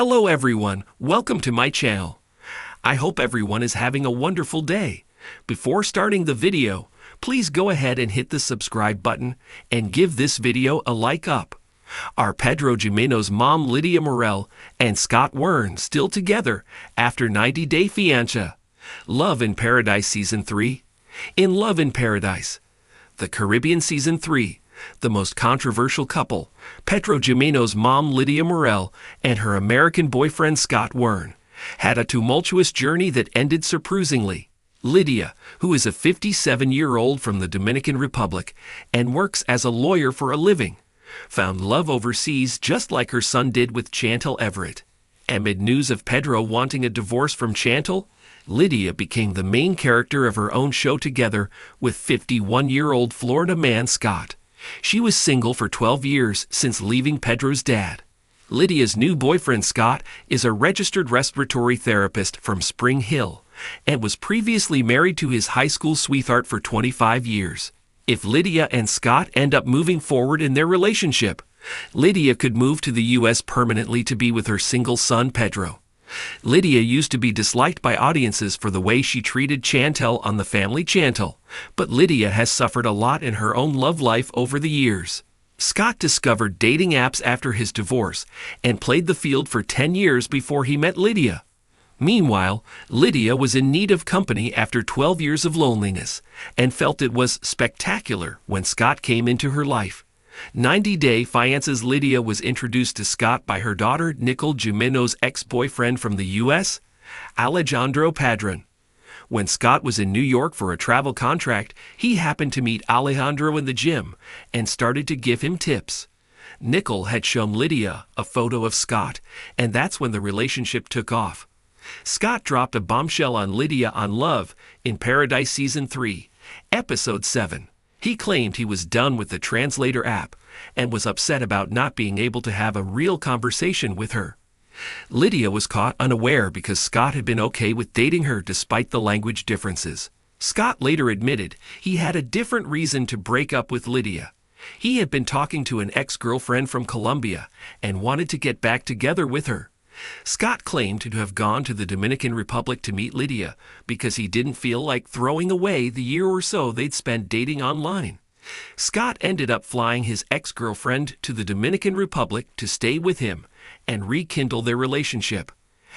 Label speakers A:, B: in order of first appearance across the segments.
A: Hello everyone, welcome to my channel. I hope everyone is having a wonderful day. Before starting the video, please go ahead and hit the subscribe button and give this video a like up. Are Pedro Jimeno's mom Lidia Morel and Scott Wern still together after 90-day fiancé? Love in Paradise Season 3? In Love in Paradise, the Caribbean Season 3, the most controversial couple, Pedro Jimeno's mom Lidia Morel and her American boyfriend Scott Wern, had a tumultuous journey that ended surprisingly. Lidia, who is a 57-year-old from the Dominican Republic and works as a lawyer for a living, found love overseas just like her son did with Chantal Everett. Amid news of Pedro wanting a divorce from Chantal, Lidia became the main character of her own show together with 51-year-old Florida man Scott. She was single for 12 years since leaving Pedro's dad. Lidia's new boyfriend Scott is a registered respiratory therapist from Spring Hill and was previously married to his high school sweetheart for 25 years. If Lidia and Scott end up moving forward in their relationship, Lidia could move to the U.S. permanently to be with her single son Pedro. Lidia used to be disliked by audiences for the way she treated Chantal on the family Chantal, but Lidia has suffered a lot in her own love life over the years. Scott discovered dating apps after his divorce and played the field for 10 years before he met Lidia. Meanwhile, Lidia was in need of company after 12 years of loneliness and felt it was spectacular when Scott came into her life. 90-day fiancé's Lidia was introduced to Scott by her daughter Nicole Jimeno's ex-boyfriend from the U.S., Alejandro Padron. When Scott was in New York for a travel contract, he happened to meet Alejandro in the gym and started to give him tips. Nicole had shown Lidia a photo of Scott, and that's when the relationship took off. Scott dropped a bombshell on Lidia on Love in Paradise Season 3, Episode 7. He claimed he was done with the translator app and was upset about not being able to have a real conversation with her. Lidia was caught unaware because Scott had been okay with dating her despite the language differences. Scott later admitted he had a different reason to break up with Lidia. He had been talking to an ex-girlfriend from Colombia and wanted to get back together with her. Scott claimed to have gone to the Dominican Republic to meet Lidia because he didn't feel like throwing away the year or so they'd spent dating online. Scott ended up flying his ex-girlfriend to the Dominican Republic to stay with him and rekindle their relationship.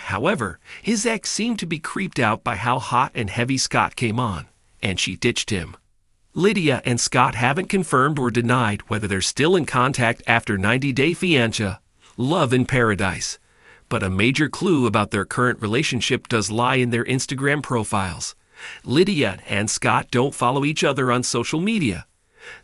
A: However, his ex seemed to be creeped out by how hot and heavy Scott came on, and she ditched him. Lidia and Scott haven't confirmed or denied whether they're still in contact after 90-day fiancé, Love in Paradise. But a major clue about their current relationship does lie in their Instagram profiles. Lidia and Scott don't follow each other on social media.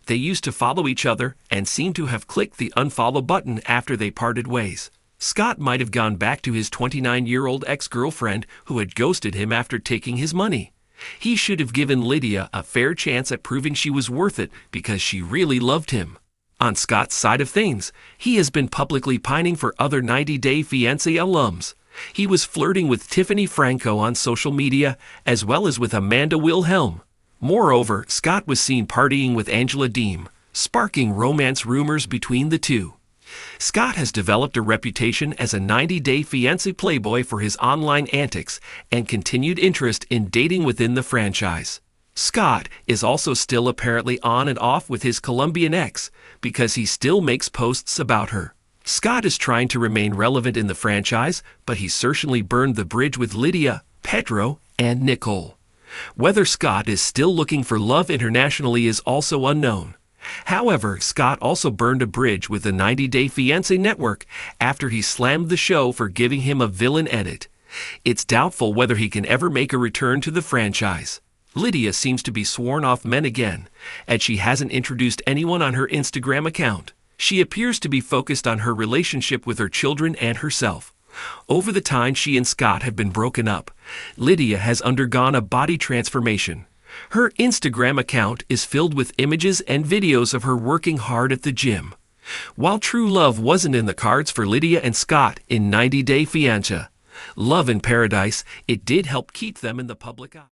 A: They used to follow each other and seem to have clicked the unfollow button after they parted ways. Scott might have gone back to his 29-year-old ex-girlfriend who had ghosted him after taking his money. He should have given Lidia a fair chance at proving she was worth it because she really loved him. On Scott's side of things, he has been publicly pining for other 90-day fiancé alums. He was flirting with Tiffany Franco on social media as well as with Amanda Wilhelm. Moreover, Scott was seen partying with Angela Deem, sparking romance rumors between the two. Scott has developed a reputation as a 90-day fiancé playboy for his online antics and continued interest in dating within the franchise. Scott is also still apparently on and off with his Colombian ex because he still makes posts about her. Scott is trying to remain relevant in the franchise, but he certainly burned the bridge with Lidia, Pedro, and Nicole. Whether Scott is still looking for love internationally is also unknown. However, Scott also burned a bridge with the 90-day fiancé network after he slammed the show for giving him a villain edit. It's doubtful whether he can ever make a return to the franchise. Lidia seems to be sworn off men again, and she hasn't introduced anyone on her Instagram account. She appears to be focused on her relationship with her children and herself. Over the time she and Scott have been broken up, Lidia has undergone a body transformation. Her Instagram account is filled with images and videos of her working hard at the gym. While true love wasn't in the cards for Lidia and Scott in 90-day fiancé, Love in Paradise, it did help keep them in the public eye.